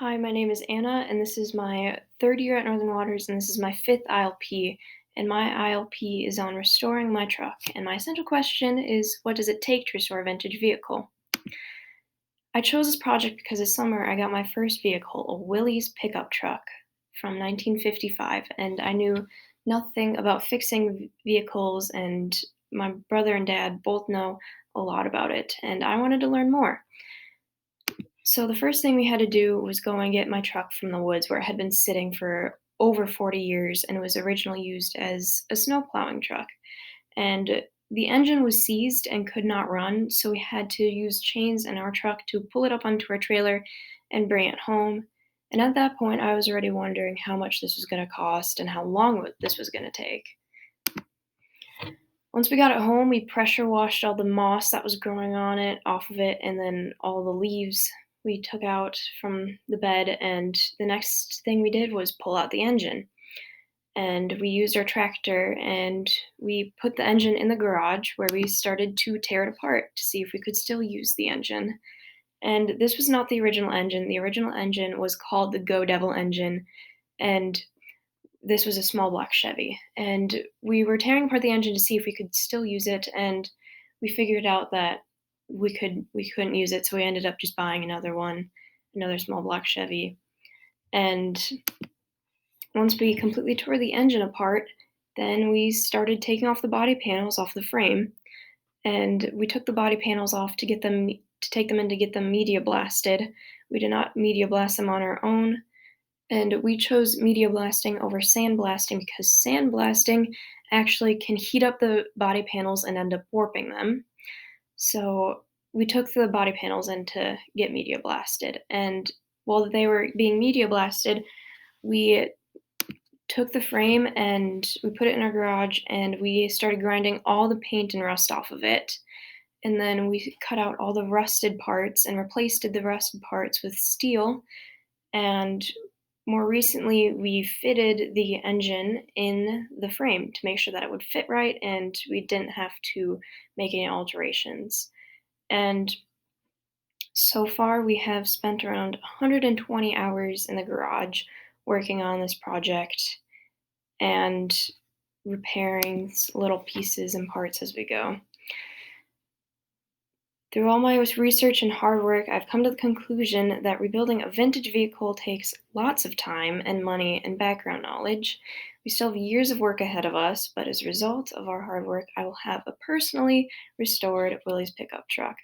Hi, my name is Anna, and this is my third year at Northern Waters, and this is my fifth ILP. And my ILP is on restoring my truck. And my essential question is, what does it take to restore a vintage vehicle? I chose this project because this summer I got my first vehicle, a Willys pickup truck from 1955, and I knew nothing about fixing vehicles, and my brother and dad both know a lot about it, and I wanted to learn more. So the first thing we had to do was go and get my truck from the woods where it had been sitting for over 40 years and was originally used as a snow plowing truck. And the engine was seized and could not run, so we had to use chains in our truck to pull it up onto our trailer and bring it home. And at that point, I was already wondering how much this was going to cost and how long this was going to take. Once we got it home, we pressure washed all the moss that was growing on it off of it, and then all the leaves we took out from the bed. And the next thing we did was pull out the engine. And we used our tractor and we put the engine in the garage where we started to tear it apart to see if we could still use the engine. And this was not the original engine. The original engine was called the Go Devil engine, and this was a small block Chevy, and we were tearing apart the engine to see if we could still use it, and we figured out that we couldn't use it, so we ended up just buying another one, another small block Chevy. And once we completely tore the engine apart, then we started taking off the body panels off the frame, and we took the body panels off to take them in to get them media blasted. We did not media blast them on our own. And we chose media blasting over sandblasting because sandblasting actually can heat up the body panels and end up warping them. So we took the body panels in to get media blasted. And while they were being media blasted, we took the frame and we put it in our garage and we started grinding all the paint and rust off of it. And then we cut out all the rusted parts and replaced the rusted parts with steel. And more recently, we fitted the engine in the frame to make sure that it would fit right and we didn't have to make any alterations. And so far, we have spent around 120 hours in the garage working on this project and repairing little pieces and parts as we go. Through all my research and hard work, I've come to the conclusion that rebuilding a vintage vehicle takes lots of time and money and background knowledge. We still have years of work ahead of us, but as a result of our hard work, I will have a personally restored Willys pickup truck.